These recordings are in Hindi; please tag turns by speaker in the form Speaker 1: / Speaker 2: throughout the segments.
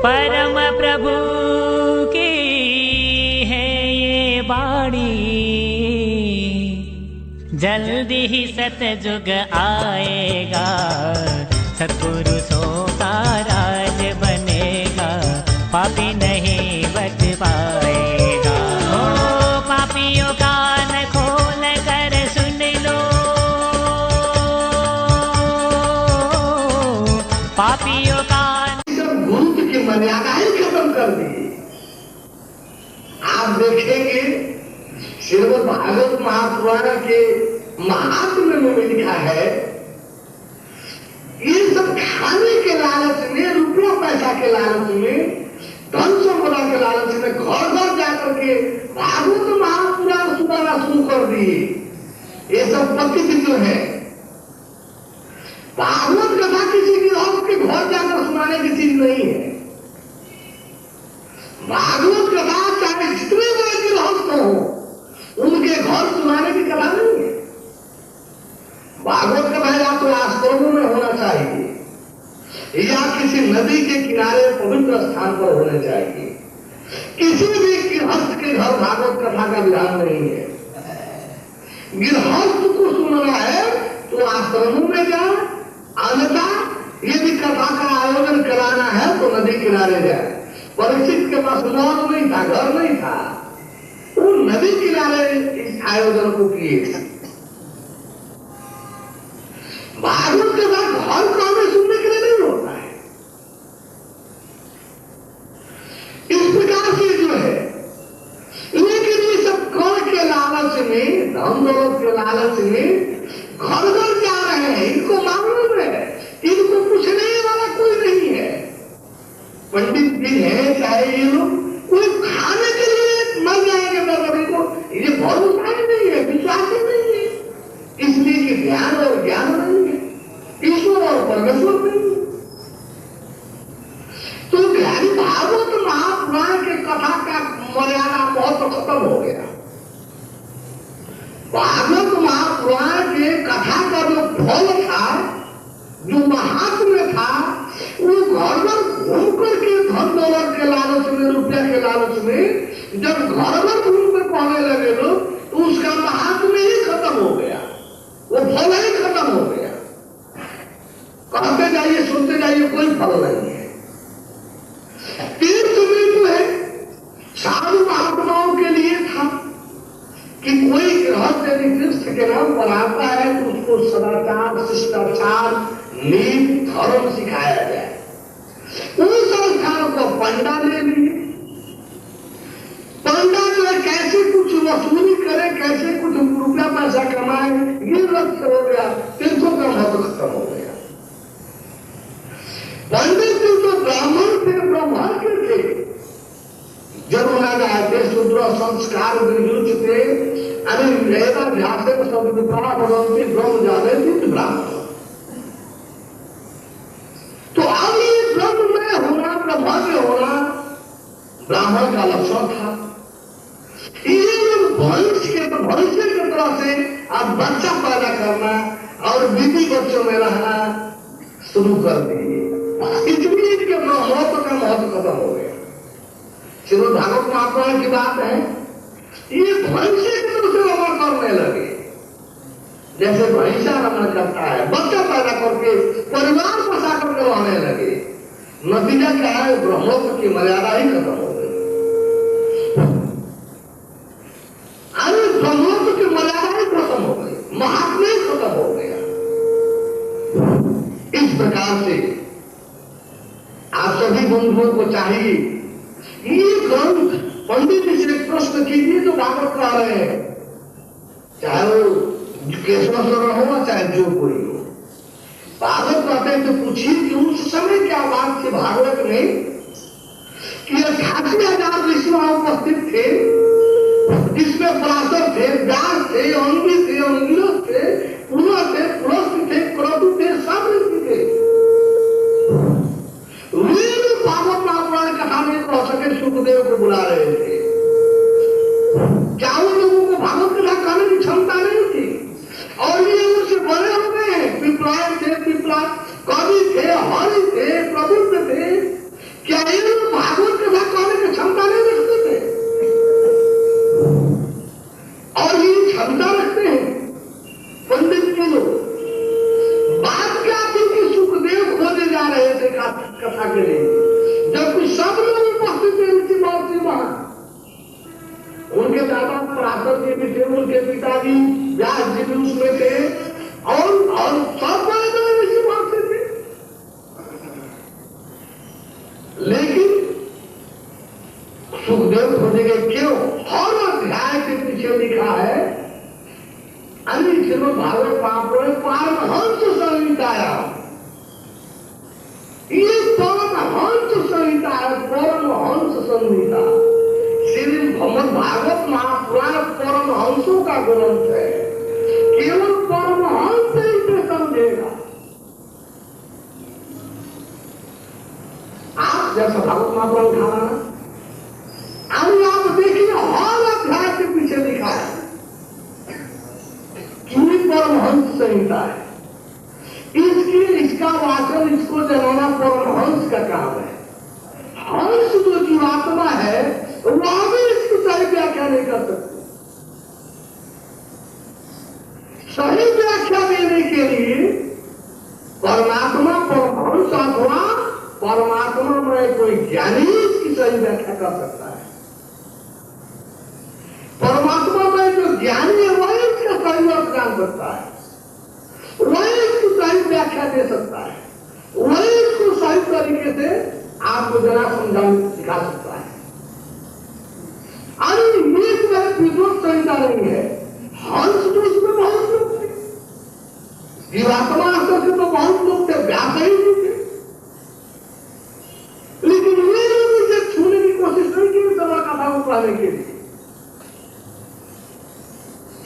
Speaker 1: परम प्रभु की है ये बाणी, जल्दी ही सतयुग आएगा, सत्पुरुषों का राज बनेगा, पापी नहीं बच पाएगा। ओ पापियों कान खोल कर सुन लो, पापियों कान।
Speaker 2: गुरु की मर्यादा ही खत्म कर दी। आप देखेंगे श्रीमद् भागवत महापुराण के महात्म्य में लिखा है, ये सब खाने के लालच में, रुपया पैसा के लालच में, धन संपदा के लालच में घर घर जाकर के भागवत महापुराण सुनाना शुरू कर दिए। ये सब पद्धति जो है, भागवत कथा किसी गृहस्थ के घर जाकर सुनाने की चीज नहीं है। भागवत कथा चाहे जितने बड़े गृहस्थ हो, उनके घर सुनाने की कथा नहीं है। भागवत कथा या तो आश्रमों में होना चाहिए या किसी नदी के किनारे पवित्र स्थान पर होने चाहिए। किसी भी गृहस्थ के घर भागवत कथा का विधान नहीं है। गृहस्थ को सुनना है तो आश्रमों में जाए, अन्यथा यदि कथा का आयोजन कराना है तो नदी किनारे जाए। परीक्षित के पास मौत नहीं था, घर नहीं था, वो नदी किनारे इस आयोजन को किए। भागवत के बाद घर काम सुनने के लिए नहीं होता है। इस प्रकार से जो है, लेकिन ये सब कर के लालच में, धन दौलत के लालच में घर घर जा रहे हैं। इनको मालूम है, इनको पूछने वाला कोई नहीं है। पंडित जी है चाहे ये लोग, कोई खाने के लिए मर जाएंगे, मतलब इनको ये भरोसा ही नहीं है, विश्वास ही नहीं है, इसलिए कि ध्यान और ज्ञान नहीं है, ईश्वर और परमेश्वर नहीं है। तो ध्यान भागवत महापुराण के कथा का मर्यादा महत्व खत्म हो गया। भागवत महापुराण के कथा का जो फल था, जो महात्म्य था, वो घर घर घूम करके धन दौलत के लालच में, रुपया के लालच में जब घर घर घूम कर पढ़ने लगे लोग, तो उसका महात्म्य ही खत्म हो गया, वो फल ही खत्म हो गया। कहते जाइए, सुनते जाइए, कोई फल नहीं है। तीर्थ में जो है साधु महात्माओं के लिए था कि कोई गृहस्थ यदि तीर्थ के नाम पर आता है तो उसको सदाचार, शिष्टाचार, नीति, धर्म सिखाया जाए। उस संस्थान को पंडा ले लिए। पंडा जो है कैसे कुछ वसूली करे, कैसे कुछ रुपया पैसा कमाए, ये लक्ष्य हो गया। तीर्थों का महत्व खत्म हो गया। पंडित जी तो ब्राह्मण थे, ब्रह्मज्ञ थे, जब उन्होंने आते शूद्र संस्कार विजुष थे, अरे वेदाध्यास शब्द बनती ब्रह्म जाने थी ब्राह्मण। तो अब ये ब्रह्म में होना, ब्रह्मज्ञ होना ब्राह्मण का लक्षण था। ये भविष्य की तरह से अब बच्चा पैदा करना और बीबी बच्चों में रहना शुरू कर दिए, इसलिए इनके महत्व का महत्व खत्म हो गया। श्रीमद् भागवत महापुराण की बात है, ये भविष्य की तरफ से रमण करने लगे। जैसे भैंसा रमण करता है, बच्चा पैदा करके परिवार बसा करके रहने लगे। नतीजा क्या है? ब्रह्मत्व की मर्यादा ही खत्म हो गई। अरे ब्रह्मत्व की मर्यादा ही खत्म हो गई, महात्म्य ही खत्म हो गया। इस प्रकार से आप सभी बंधुओं को चाहिए, ये ग्रंथ पंडित जी से प्रश्न कीजिए जो भागवत कह रहे हैं, चाहे वो केशवेश्वर हो चाहे जो कोई हो। भागवत कहते हैं तो पूछिए कि उस समय क्या बात थी भागवत में कि 88,000 ऋषि वहां उपस्थित थे, जिसमें पराशर थे, व्यास थे, अंगी थे, अंगिरस थे, पुलह थे, पुलस्त्य थे, क्रतु थे, सब ऋषि थे। भागवत महापुराण कथा में कह सके सुखदेव को बुला रहे थे। क्या उन लोगों को भागवत कथा कहने की क्षमता नहीं थी? और ये उनसे बड़े हो गए हैं, पिपलाय थे, पिपला कवि थे, हरि थे, प्रबुद्ध थे, क्या इन पराशर जी भी थे, उनके पिताजी व्यास जी भी उसमें थे, और सब बड़े बड़े ऋषि वहां से थे। लेकिन सुखदेव खोजेंगे क्यों? हर अध्याय के पीछे लिखा है, अरे श्रीमद् भागवत महापुराण पारमहंस संहिताया, ये परमहंस संहिता है, परमहंस संहिता। श्रीमद् भागवत महापुराण परमहंसों का ग्रंथ है, केवल परमहंस ही इसे समझेगा। आप जैसा भागवत महापुराण उठाना, अभी आप देखिए हर अध्याय के पीछे लिखा है कि परमहंस संहिता है, इसका वाचन, इसको जगाना परमहंस का काम है। हंस जो जीवात्मा है वह भी इसकी सही व्याख्या नहीं कर सकती। सही व्याख्या देने के लिए परमात्मा परमहंस अथवा परमात्मा में कोई ज्ञानी इसकी सही व्याख्या कर सकता है। परमात्मा में जो ज्ञानी है वही इसका सही अर्थ जान सकता है, वही इसकी सही व्याख्या दे सकता है, वही इसको सही तरीके से आपको जरा समझा सिखा सकता है। अरे ये विद्वत संहिता नहीं है, हंस तो इसमें बहुत लोग थे, जीवात्मा स्तर से तो बहुत लोग थे, व्यास ही नहीं थे, लेकिन ये लोग इसे छूने की कोशिश नहीं की सभा कथा को पढ़ने के लिए।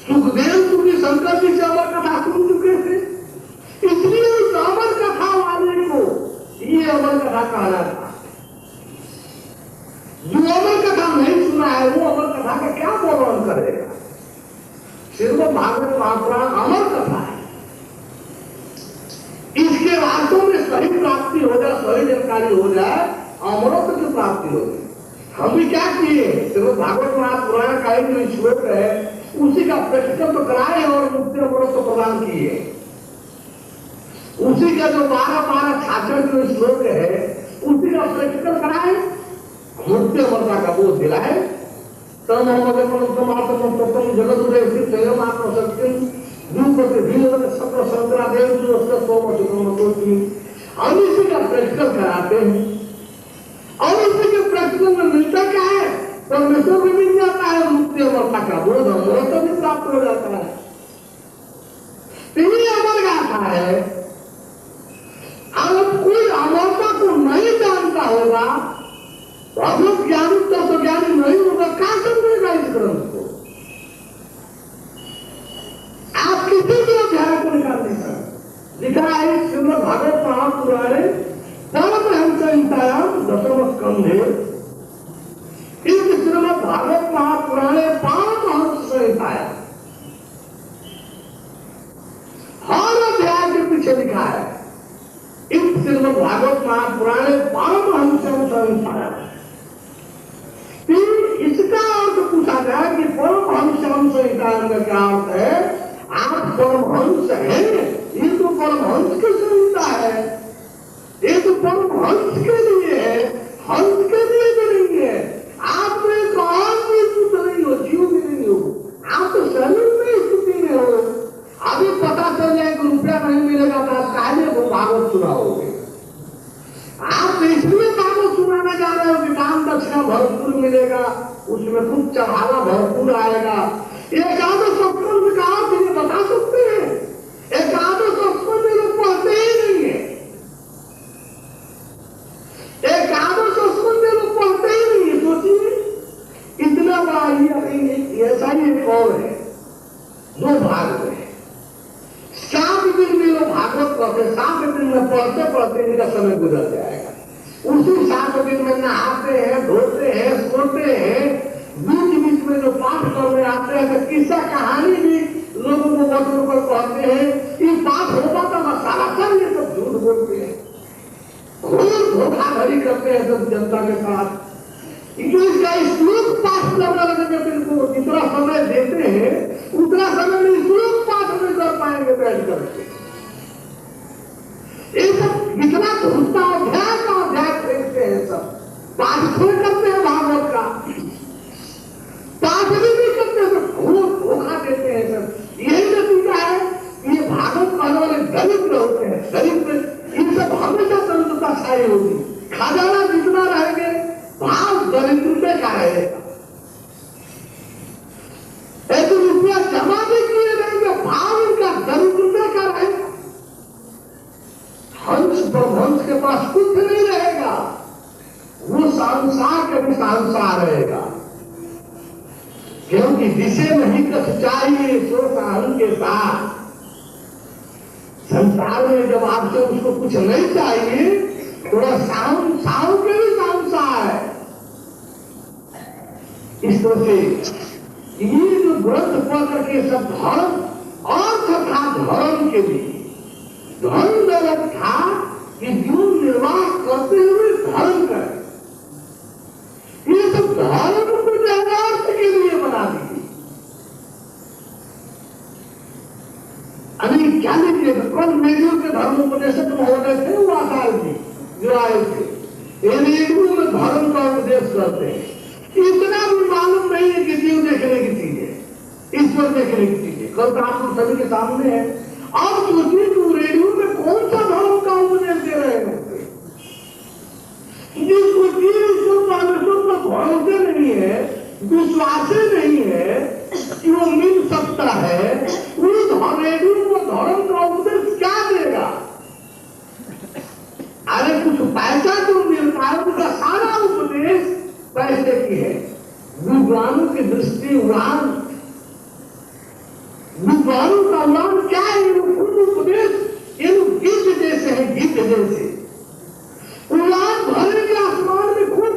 Speaker 2: सुखदेव जी शंकर जी से अमर कथा सुन चुके थे, इसलिए उस अमर कथा वाले को ये अमर कथा कहना था। जो अमर कथा नहीं सुना है वो अमर कथा का क्या वर्णन करेगा? श्रीमद् भागवत महापुराण अमर कथा है, इसके रास्तों में सही प्राप्ति हो जाए, सही जानकारी हो जाए, अमरत्व की प्राप्ति हो जाए। हम भी क्या किए, श्रीमद् भागवत महापुराण का एक जो श्लोक है उसी का प्रैक्टिकल तो कराए और मुक्ति अमरत्व प्रदान किए। उसी का जो 12 छाछठ जो श्लोक है उसी का प्रैक्टिकल कराए, मुक्ति अमरता का बोध दिलाए। तम जगत उदय स्वयं आत्मशक्ति सत्र संतरा देव हम इसी का प्रैक्टिकल कराते हैं। और इसी के प्रैक्टिकल में मिलता क्या है? परमेश्वर भी मिल जाता है, मुक्ति अमरता का बोध अमरत्व भी प्राप्त हो जाता है। यही अमर गाथा है। अगर कोई अमरता को नहीं जानता होगा, भगवत ज्ञानी तत्व ज्ञानी नहीं होगा, क्या समझेगा इस ग्रंथ को? आप किसी भी अध्याय को निकाल नहीं सकते। लिखा है श्रीमद् भागवत महापुराणे परमहंस संहितायाम दशम स्कंधे, इस श्रीमद् भागवत महापुराणे परमहंस संहितायाम हर अध्याय के पीछे लिखा है इस श्रीमद् भागवत महापुराणे परमहंस संहितायाम। इसका अर्थ पूछा जाए कि परमहंस संहितायाम का क्या अर्थ है? आप परमहंस हैं, ये तो परमहंस की संहिता है, ये तो परमहंस के लिए है, हंस के लिए भी नहीं है। आप तो एक और भी स्थिति नहीं हो, जीव भी नहीं हो, आप तो शरीर में स्थिति में हो। अभी पता चल जाए कि रुपया नहीं मिलेगा तो आप काहे को भागवत सुनाओगे? आप तो इसलिए भागवत सुनाने जा रहे हो कि दान दक्षिणा भरपूर मिलेगा, उसमें कुछ चढ़ावा भरपूर आएगा। एकादश सप्तम में कहा कि ये बता सकते हैं? एकादश सप्तम में लोग पढ़ते ही नहीं है, एकादश सप्तम में लोग पढ़ते ही नहीं है। सोचिए इतना बड़ा ऐसा ही एक और है, 2 भाग में 7 दिन में लोग भागवत पढ़ते, 7 दिन में पढ़ते पढ़ते इनका समय गुजर जाएगा। उसी 7 दिन में नहाते हैं, धोते हैं, सोते हैं, बीच बीच में जो पाठ करने आते हैं तो किस्सा कहानी भी लोगों को बटोर कर कहते हैं। ये पाठ होता था मसाला कर, ये सब झूठ बोलते हैं, खूब धोखाधड़ी करते हैं सब जनता के साथ। इसका श्लोक पाठ करने लगे बिल्कुल जितना समय देते हैं उतना समय में श्लोक पाठ नहीं कर पाएंगे बैठ करके। ये सब इतना धूमता अध्याय का अध्याय फेंकते हैं, सब पाठ थोड़े करते हैं भागवत का, पाठ भी नहीं करते, सब पास कुछ नहीं रहेगा, वो संसार के भी संसार रहेगा। क्योंकि जिसे नहीं कछ चाहिए सो साहू के साथ। संसार में जब आपसे उसको कुछ नहीं चाहिए तो वह साहू के भी संसार है। इस तरह से ये जो ग्रंथ पढ़ करके सब धर्म अर्थ था, धर्म के लिए धर्म दौलत था कि जीवन निर्वाह करते हुए धर्म करें। ये सब धर्म को अर्थ के लिए बना दी। अभी क्या लीजिए, कल रेडियो के धर्मोपदेशक महोदय थे वो आचार्य जी जो आए थे, ये रेडियो में धर्म का उपदेश करते हैं। इतना भी मालूम नहीं है कि जीव देखने की चीज है, ईश्वर देखने की चीज है। कल तो आप लोग सभी के सामने है। अब सोचिए कि रेडियो में कौन सा धर्म का उपदेश दे रहे हैं, जिसको ईश्वर परमेश्वर पर भरोसे नहीं है, विश्वास नहीं है कि वो मिल सकता है, उस रेडियो को धर्म का उपदेश क्या देगा? अरे कुछ पैसा जो मिलता है उसका सारा उपदेश पैसे की है। विद्वानों की दृष्टि उड़ान, विद्वानों का उड़ान क्या है? खुद उपदेश ये लोग गीत जैसे है, गीत जैसे उड़ान भरेंगे आसमान में खुद।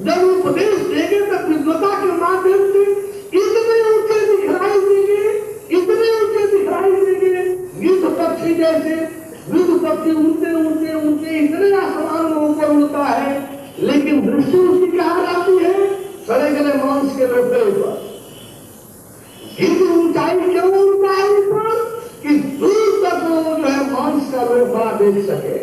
Speaker 2: जब उपदेश देंगे तो विद्वता के माध्यम से इतने ऊंचे दिखलाई देंगे, इतने ऊंचे दिखलाई देंगे, गीत पक्षी जैसे। गीत पक्षी ऊंचे ऊंचे ऊंचे इतने आसमान में ऊपर उड़ता है, लेकिन दृष्टि उसकी कहाँ जाती है? सड़े गले मांस के लोटे पर। गीत ऊंचाई क्यों ऊंचाई पर? कि दूर तक वो जो है मांस का लोटा देख सके।